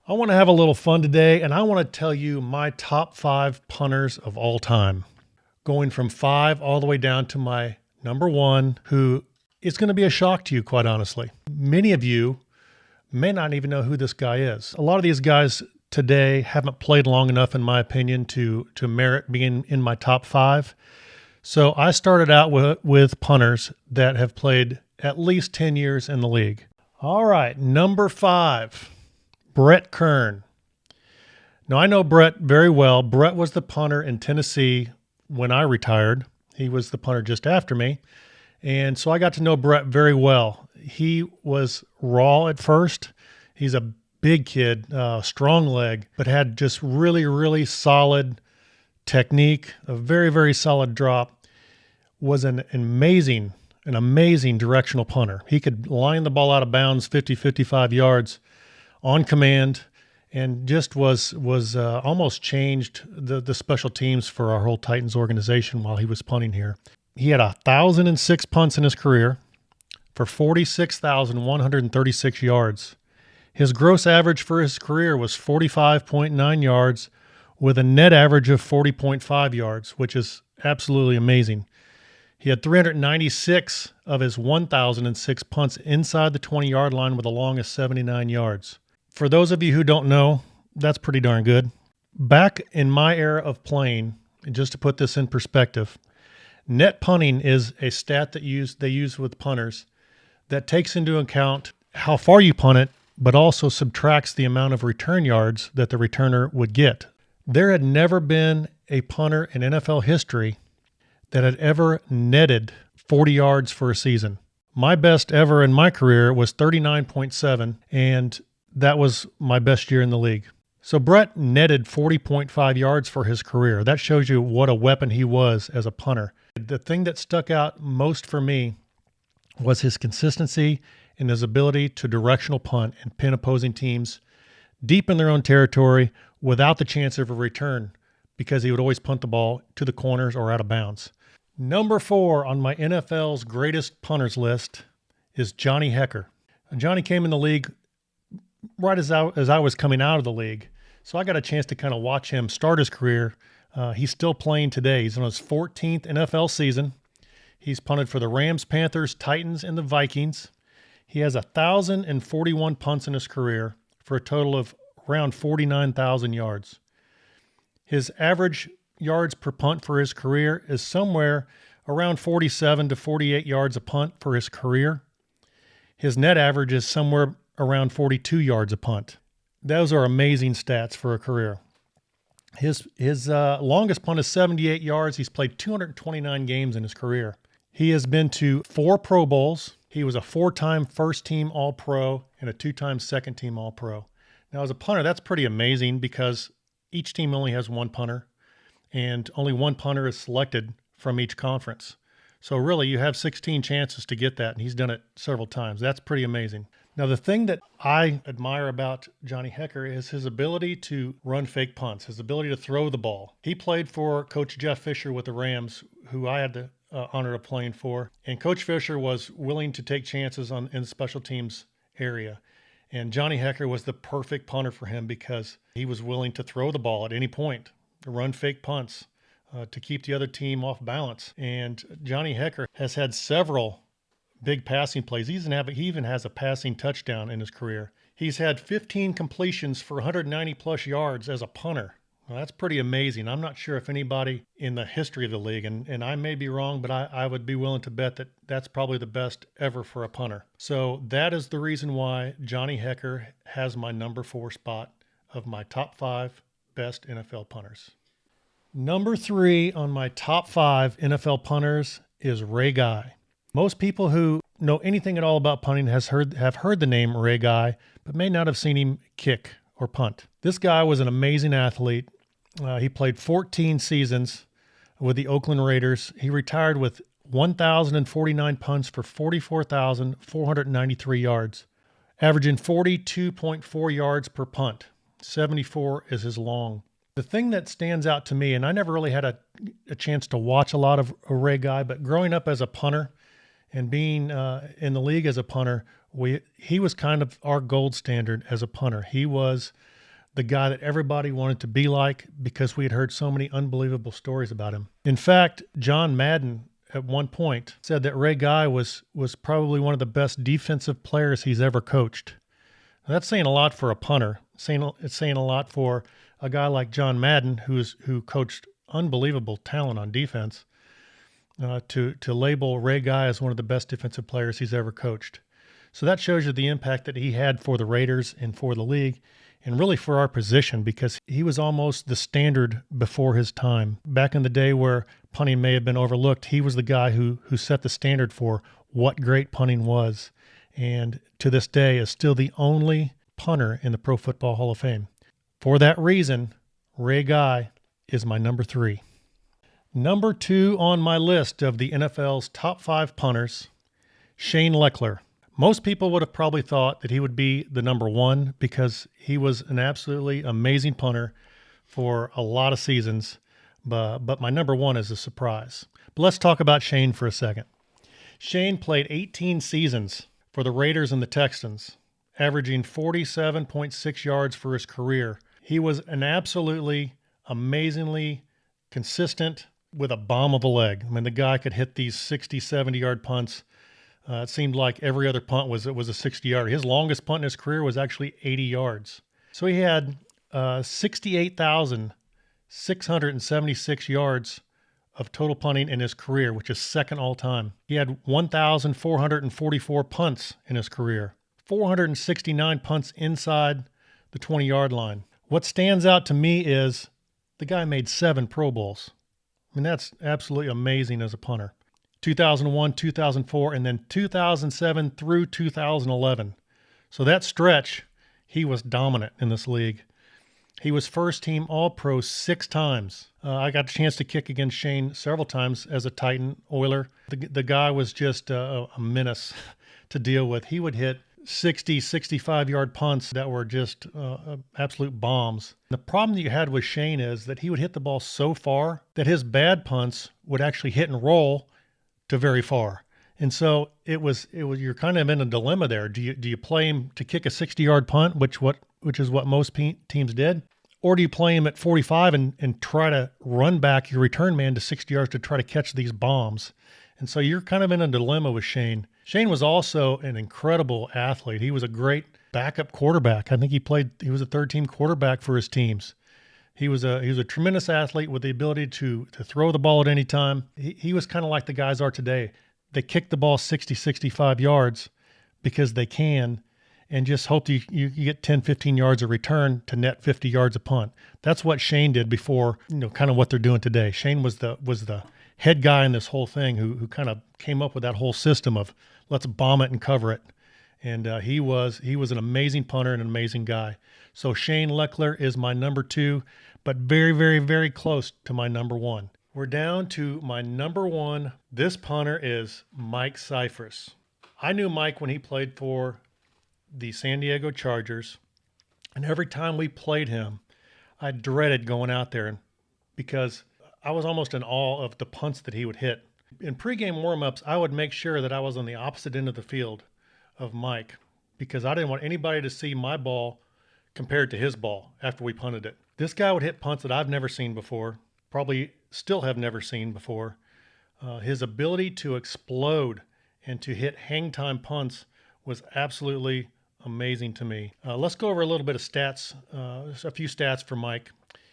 I want to have a little fun today, and I want to tell you my top 5 punters of all time, going from 5 all the way down to my number 1, who is going to be a shock to you, quite honestly. Many of you may not even know who this guy is. A lot of these guys today haven't played long enough, in my opinion, to merit being in my top 5. So I started out with punters that have played at least 10 years in the league. All right, number 5. Brett Kern. Now, I know Brett very well. Brett was the punter in Tennessee when I retired. He was the punter just after me. And so I got to know Brett very well. He was raw at first. He's a big kid, strong leg, but had just really, really solid technique, a very, very solid drop. Was an amazing directional punter. He could line the ball out of bounds 50, 55 yards on command, and just was almost changed the special teams for our whole Titans organization while he was punting here. He had 1,006 punts in his career for 46,136 yards. His gross average for his career was 45.9 yards with a net average of 40.5 yards, which is absolutely amazing. He had 396 of his 1,006 punts inside the 20-yard line with a long of 79 yards. For those of you who don't know, that's pretty darn good. Back in my era of playing, and just to put this in perspective, net punting is a stat that they use with punters that takes into account how far you punt it, but also subtracts the amount of return yards that the returner would get. There had never been a punter in NFL history that had ever netted 40 yards for a season. My best ever in my career was 39.7, and that was my best year in the league. So Brett netted 40.5 yards for his career. That shows you what a weapon he was as a punter. The thing that stuck out most for me was his consistency and his ability to directional punt and pin opposing teams deep in their own territory without the chance of a return, because he would always punt the ball to the corners or out of bounds. Number 4 on my NFL's greatest punters list is Johnny Hekker. Johnny came in the league right as I was coming out of the league. So I got a chance to kind of watch him start his career. He's still playing today. He's on his 14th NFL season. He's punted for the Rams, Panthers, Titans, and the Vikings. He has 1,041 punts in his career for a total of around 49,000 yards. His average yards per punt for his career is somewhere around 47 to 48 yards a punt for his career. His net average is somewhere around 42 yards a punt. Those are amazing stats for a career. His longest punt is 78 yards. He's played 229 games in his career. He has been to 4 Pro Bowls. He was a 4-time first-team All-Pro and a 2-time second-team All-Pro. Now, as a punter, that's pretty amazing because each team only has one punter, and only one punter is selected from each conference. So really, you have 16 chances to get that, and he's done it several times. That's pretty amazing. Now, the thing that I admire about Johnny Hekker is his ability to run fake punts, his ability to throw the ball. He played for Coach Jeff Fisher with the Rams, who I had the honor of playing for. And Coach Fisher was willing to take chances in the special teams area. And Johnny Hekker was the perfect punter for him because he was willing to throw the ball at any point, to run fake punts, to keep the other team off balance. And Johnny Hekker has had several big passing plays. He even has a passing touchdown in his career. He's had 15 completions for 190 plus yards as a punter. Well, that's pretty amazing. I'm not sure if anybody in the history of the league, and I may be wrong, but I would be willing to bet that that's probably the best ever for a punter. So that is the reason why Johnny Hekker has my number 4 spot of my top 5 best NFL punters. Number 3 on my top 5 NFL punters is Ray Guy. Most people who know anything at all about punting have heard the name Ray Guy, but may not have seen him kick or punt. This guy was an amazing athlete. He played 14 seasons with the Oakland Raiders. He retired with 1,049 punts for 44,493 yards, averaging 42.4 yards per punt. 74 is his long. The thing that stands out to me, and I never really had a chance to watch a lot of Ray Guy, but growing up as a punter And being in the league as a punter, he was kind of our gold standard as a punter. He was the guy that everybody wanted to be like because we had heard so many unbelievable stories about him. In fact, John Madden at one point said that Ray Guy was probably one of the best defensive players he's ever coached. Now, that's saying a lot for a punter. It's saying a lot for a guy like John Madden, who coached unbelievable talent on defense, to label Ray Guy as one of the best defensive players he's ever coached. So that shows you the impact that he had for the Raiders and for the league, and really for our position, because he was almost the standard before his time. Back in the day where punting may have been overlooked, he was the guy who set the standard for what great punting was, and to this day is still the only punter in the Pro Football Hall of Fame. For that reason, Ray Guy is my number 3. Number 2 on my list of the NFL's top 5 punters, Shane Lechler. Most people would have probably thought that he would be the number 1 because he was an absolutely amazing punter for a lot of seasons, but my number 1 is a surprise. But let's talk about Shane for a second. Shane played 18 seasons for the Raiders and the Texans, averaging 47.6 yards for his career. He was an absolutely amazingly consistent with a bomb of a leg. I mean, the guy could hit these 60, 70-yard punts. It seemed like every other punt was a 60-yarder. His longest punt in his career was actually 80 yards. So he had 68,676 yards of total punting in his career, which is second all time. He had 1,444 punts in his career, 469 punts inside the 20-yard line. What stands out to me is the guy made 7 Pro Bowls. I mean, that's absolutely amazing as a punter. 2001, 2004, and then 2007 through 2011. So that stretch, he was dominant in this league. He was first team All-Pro 6 times. I got a chance to kick against Shane several times as a Titan Oiler. The guy was just a menace to deal with. He would hit 60, 65-yard punts that were just absolute bombs. The problem that you had with Shane is that he would hit the ball so far that his bad punts would actually hit and roll to very far. And so it was you're kind of in a dilemma there. Do you play him to kick a 60-yard punt, which is what most teams did? Or do you play him at 45 and try to run back your return man to 60 yards to try to catch these bombs? And so you're kind of in a dilemma with Shane. Shane was also an incredible athlete. He was a great backup quarterback. I think he was a third-team quarterback for his teams. He was a tremendous athlete with the ability to throw the ball at any time. He was kind of like the guys are today. They kick the ball 60, 65 yards because they can, and just hope you get 10, 15 yards of return to net 50 yards a punt. That's what Shane did before, kind of what they're doing today. Shane was the head guy in this whole thing who kind of came up with that whole system of let's bomb it and cover it. And he was an amazing punter and an amazing guy. So Shane Lechler is my number 2, but very, very, very close to my number 1. We're down to my number 1. This punter is Mike Cyphers. I knew Mike when he played for the San Diego Chargers, and every time we played him, I dreaded going out there because I was almost in awe of the punts that he would hit. In pregame warm-ups, I would make sure that I was on the opposite end of the field of Mike because I didn't want anybody to see my ball compared to his ball after we punted it. This guy would hit punts that I've never seen before, probably still have never seen before. His ability to explode and to hit hang time punts was absolutely amazing to me. Let's go over a little bit of stats, a few stats for Mike.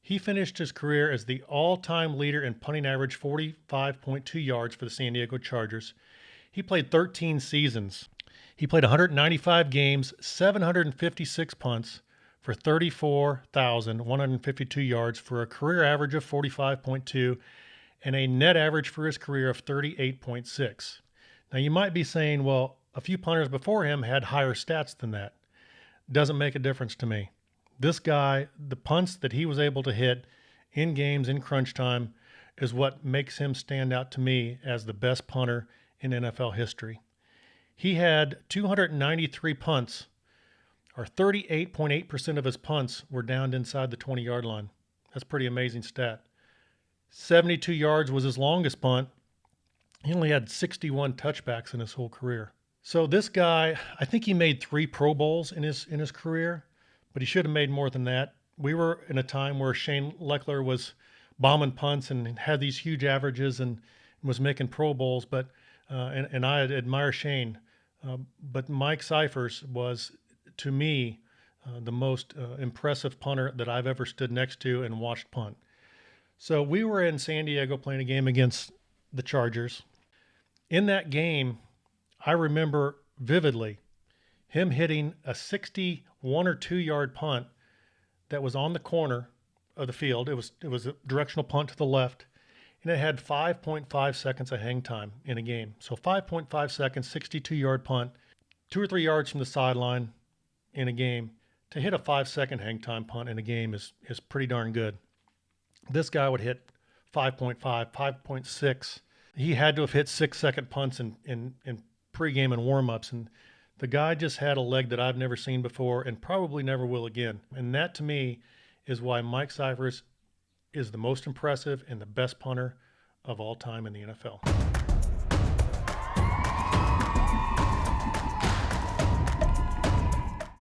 He finished his career as the all-time leader in punting average, 45.2 yards for the San Diego Chargers. He played 13 seasons. He played 195 games, 756 punts for 34,152 yards for a career average of 45.2 and a net average for his career of 38.6. Now you might be saying, well, a few punters before him had higher stats than that. Doesn't make a difference to me. This guy, the punts that he was able to hit in games in crunch time is what makes him stand out to me as the best punter in NFL history. He had 293 punts, or 38.8% of his punts were downed inside the 20-yard line. That's a pretty amazing stat. 72 yards was his longest punt, He only had 61 touchbacks in his whole career. So this guy, I think he made 3 Pro Bowls in his career, but he should have made more than that. We were in a time where Shane Leckler was bombing punts and had these huge averages and was making Pro Bowls, but and I admire Shane, but Mike Cyphers was, to me, the most impressive punter that I've ever stood next to and watched punt. So we were in San Diego playing a game against the Chargers. In that game, I remember vividly him hitting a 61 or 2 yard punt that was on the corner of the field. It was a directional punt to the left, and it had 5.5 seconds of hang time in a game. So 5.5 seconds, 62 yard punt, 2 or 3 yards from the sideline in a game. To hit a 5 second hang time punt in a game is pretty darn good. This guy would hit 5.5, 5.6. He had to have hit 6 second punts in pregame and warmups, and the guy just had a leg that I've never seen before and probably never will again. And that to me is why Mike Cyphers is the most impressive and the best punter of all time in the NFL.